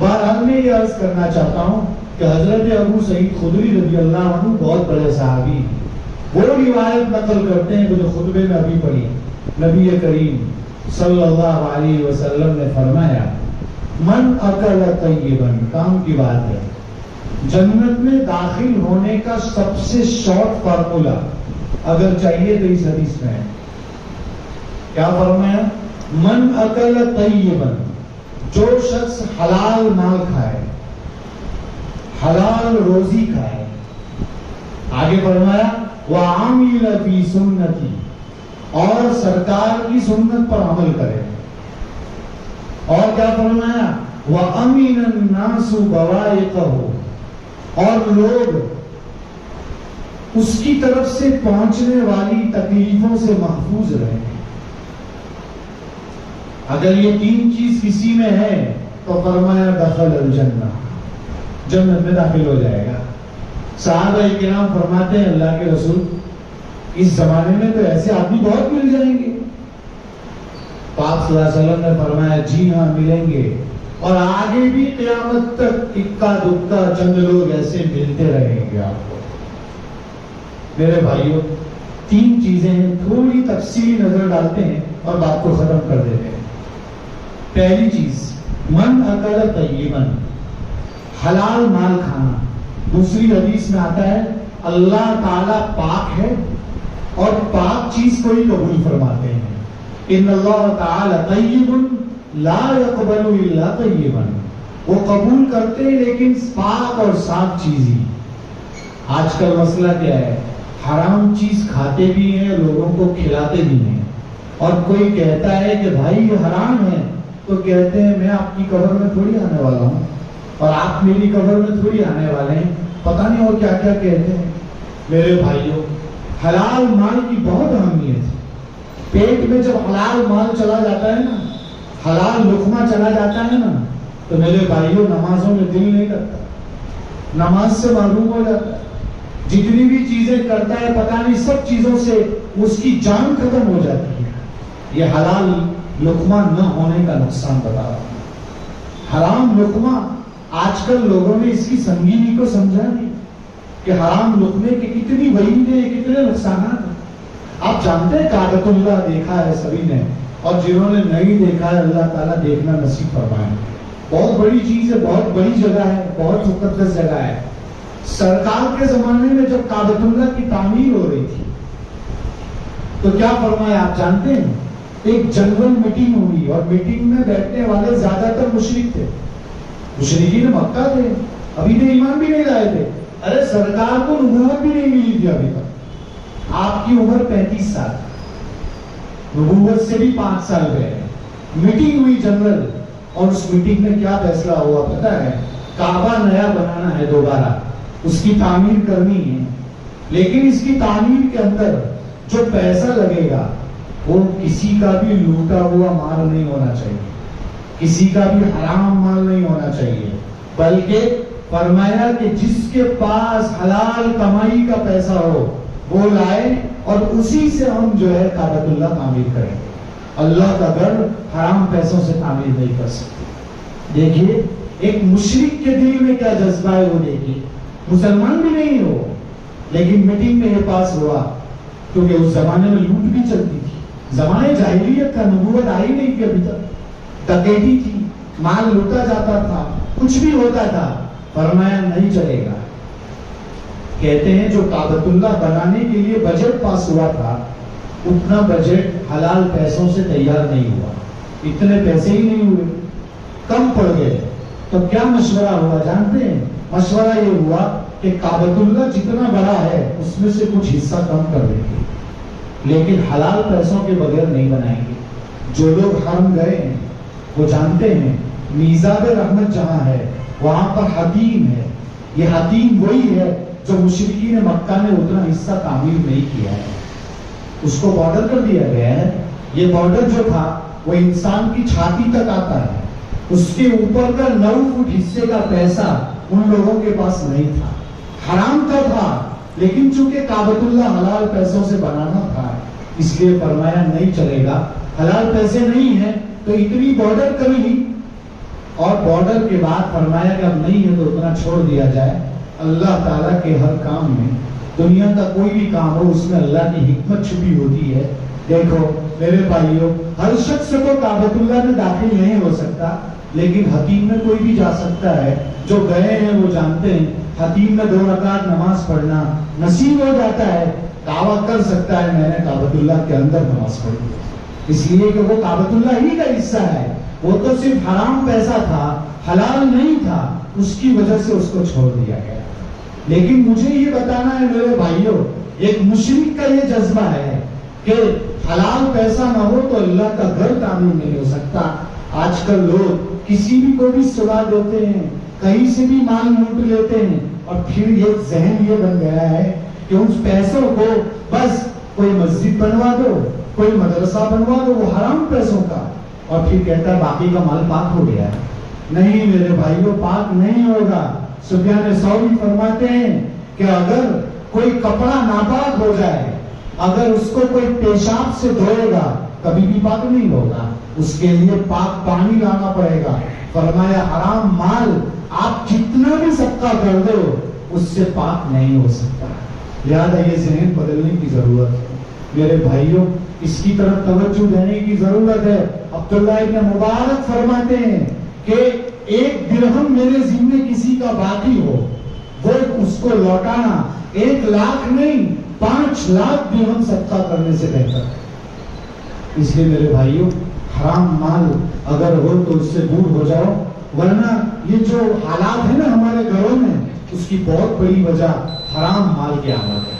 بہرحال میں یہ عرض کرنا چاہتا ہوں کہ حضرت ابو سعید خدری رضی اللہ عنہ بہت بڑے صحابی ہیں. وہ روایت نقل کرتے ہیں کہ جو خطبے میں ابھی پڑھی, نبی کریم صلی اللہ علیہ وسلم نے فرمایا من اکل طیبا, کام کی بات ہے, جنت میں داخل ہونے کا سب سے شارٹ فارمولا اگر چاہیے تو اس حدیث میں ہے. کیا فرمایا؟ من اکل طیبا, جو شخص حلال مال کھائے, حلال روزی کھائے. آگے فرمایا وعمل فی سنتی, اور سرکار کی سنت پر عمل کرے. اور کیا فرمایا؟ وَأَمِنَ النَّاسُ بَوَائِقَهُ, اور لوگ اس کی طرف سے پہنچنے والی تکلیفوں سے محفوظ رہیں. اگر یہ تین چیز کسی میں ہے تو فرمایا دخل الجنہ, جنت میں داخل ہو جائے گا. صحابہ کرام فرماتے ہیں اللہ کے رسول اس زمانے میں تو ایسے آدمی بہت مل جائیں گے. پاک صلی اللہ علیہ وسلم نے فرمایا جی ہاں ملیں گے, اور آگے بھی قیامت تک اکا دکا چند لوگ ایسے ملتے رہیں گے آپ کو. میرے بھائیوں, تین چیزیں ہیں, تھوڑی تفصیلی نظر ڈالتے ہیں اور بات کو ختم کر دیتے ہیں. پہلی چیز من اکل طیبا, حلال مال کھانا. دوسری حدیث میں آتا ہے اللہ تعالی پاک ہے اور پاک چیز کو ہی قبول فرماتے ہیں. ان اللہ تعالی طیب لا يقبل الا طیبا, وہ قبول کرتے ہیں لیکن پاک اور صاف چیز ہی. آج کل مسئلہ کیا ہے, حرام چیز کھاتے بھی ہیں, لوگوں کو کھلاتے بھی ہیں, اور کوئی کہتا ہے کہ بھائی یہ حرام ہے تو کہتے ہیں میں آپ کی قبر میں تھوڑی آنے والا ہوں اور آپ میری قبر میں تھوڑی آنے والے ہیں, پتہ نہیں وہ کیا کیا کہتے ہیں. میرے بھائیوں, حلال مال کی بہت اہمیت ہے. پیٹ میں جب حلال مال چلا جاتا ہے نا, حلال لقمہ چلا جاتا ہے نا, تو میرے بھائیوں نمازوں میں دل نہیں کرتا, نماز سے محروم ہو جاتا ہے. جتنی بھی چیزیں کرتا ہے پتہ نہیں سب چیزوں سے اس کی جان ختم ہو جاتی ہے. یہ حلال لقمہ نہ ہونے کا نقصان بتا رہا ہوں. حرام لقمہ آج کل لوگوں نے اس کی سنگینی کو سمجھا نہیں کہ حرام لقمے کے کتنی وعیدیں, کتنے نقصانات ہیں. آپ جانتے ہیں کعبۃ اللہ دیکھا ہے سبھی نے, اور جنہوں نے نہیں دیکھا ہے اللہ تعالیٰ دیکھنا نصیب فرمائے. بہت بڑی چیز ہے, بہت بڑی جگہ ہے, بہت مقدس جگہ ہے. سرکار کے زمانے میں جب کعبۃ اللہ کی تعمیر ہو رہی تھی تو کیا فرمایا آپ جانتے ہیں؟ ایک جنرل میٹنگ ہوئی اور میٹنگ میں بیٹھنے والے زیادہ تر مشرک تھے. مشرکین مکہ تھے, ابھی تو ایمان بھی نہیں لائے تھے. ارے سرکار کو نبوت بھی نہیں ملی تھی ابھی تک. آپ کی عمر 35 سال, نبوت سے بھی 5 سال گئے. میٹنگ ہوئی جنرل, اور اس میٹنگ میں کیا فیصلہ ہوا پتہ ہے؟ کعبہ نیا بنانا ہے, دوبارہ اس کی تعمیر کرنی ہے, لیکن اس کی تعمیر کے اندر جو پیسہ لگے گا وہ کسی کا بھی لوٹا ہوا مال نہیں ہونا چاہیے, کسی کا بھی حرام مال نہیں ہونا چاہیے, بلکہ فرمایا کہ جس کے پاس حلال کمائی کا پیسہ ہو وہ لائے اور اسی سے ہم جو ہے کعبۃ اللہ تعمیر کریں. اللہ کا گھر حرام پیسوں سے تعمیر نہیں کر سکتے. دیکھیے ایک مشرک کے دل میں کیا جذبہ ہے, وہ دیکھیے. مسلمان بھی نہیں ہو لیکن میٹنگ میں یہ پاس ہوا, کیونکہ اس زمانے میں لوٹ بھی چلتی تھی. زمانے جاہلیت کا, نبوت آئی نہیں کہ ابھی تک. ڈکیتی تھی, مال لوٹا جاتا تھا, کچھ بھی ہوتا تھا. فرمایا نہیں چلے گا. کہتے ہیں جو کعبۃ اللہ بنانے کے لیے بجٹ پاس ہوا تھا اتنا بجٹ حلال پیسوں سے تیار نہیں ہوا, اتنے پیسے ہی نہیں ہوئے, کم پڑ گئے. تو کیا مشورہ ہوا جانتے ہیں؟ مشورہ یہ ہوا کہ کعبۃ اللہ جتنا بڑا ہے اس میں سے کچھ حصہ کم کر دیں گے, لیکن حلال پیسوں کے بغیر نہیں بنائیں گے. جو لوگ حرم گئے ہیں وہ جانتے ہیں میزاب رحمت جہاں ہے وہاں پر حتیم ہے. یہ حتیم وہی ہے جو مشرکین مکہ نے اتنا حصہ تعمیر نہیں کیا ہے, اس کو بارڈر کر دیا گیا ہے. یہ بارڈر جو تھا وہ انسان کی چھاتی تک آتا ہے, اس کے اوپر کا 9 فٹ حصے کا پیسہ ان لوگوں کے پاس نہیں تھا. حرام کا تھا, لیکن چونکہ کعبۃ اللہ حلال پیسوں سے بنانا تھا اس لیے فرمایا نہیں چلے گا, حلال پیسے نہیں ہیں تو اتنی بارڈر کر لی اور بارڈر کے بعد فرمایا کہ اب نہیں ہے تو اتنا چھوڑ دیا جائے. اللہ تعالیٰ کے ہر کام میں، دنیا کا کوئی بھی کام ہو اس میں اللہ کی حکمت چھپی ہوتی ہے. دیکھو میرے بھائیوں، ہر شخص کو کعبۃ اللہ میں داخل نہیں ہو سکتا، لیکن حتیم میں کوئی بھی جا سکتا ہے. جو گئے ہیں وہ جانتے ہیں حتیم میں 2 رکعت نماز پڑھنا نصیب ہو جاتا ہے. دعویٰ کر سکتا ہے میں نے کعبۃ اللہ کے اندر نماز پڑھی، اس لیے کہ وہ کعبۃ اللہ ہی کا حصہ ہے. وہ تو صرف حرام پیسہ تھا، حلال نہیں تھا، اس کی وجہ سے اس کو چھوڑ دیا گیا. لیکن مجھے یہ بتانا ہے میرے بھائیوں، ایک مشرک کا یہ جذبہ ہے کہ حلال پیسہ نہ ہو تو اللہ کا گھر تعمیر نہیں ہو سکتا. آج کل لوگ کسی بھی کو بھی سلا دیتے ہیں، کہیں سے بھی مال لوٹ لیتے ہیں، اور پھر یہ ذہن یہ بن گیا ہے کہ اس پیسوں کو بس کوئی مسجد بنوا دو، کوئی مدرسہ بنوا دو، وہ حرام پیسوں کا، اور پھر کہتا ہے باقی کا مال پاک ہو گیا. نہیں میرے بھائیوں، پاک نہیں ہوگا. سفیان ثوری فرماتے ہیں کہ اگر کوئی کپڑا ناپاک ہو جائے، اگر اس کو کوئی پیشاب سے دھوئے گا کبھی بھی پاک نہیں ہوگا، اس کے لیے پاک پانی لانا پڑے گا. فرمایا حرام مال آپ جتنا بھی صدقہ کر دو اس سے پاک نہیں ہو سکتا. لہذا یہ ذہن بدلنے کی ضرورت ہے میرے بھائیوں، اس کی طرف توجہ دینے کی ضرورت ہے. عبداللہ ابن مبارک فرماتے ہیں کہ 1 درہم میرے ذمے کسی کا باقی ہو، وہ اس کو لوٹانا 1 لاکھ نہیں 5 لاکھ درہم صدقہ کرنے سے بہتر ہے. اس لیے میرے بھائیوں، حرام مال اگر ہو تو اس سے دور ہو جاؤ، ورنہ یہ جو حالات ہیں نا ہمارے گھروں میں، اس کی بہت بڑی وجہ حرام مال کی آمد ہے.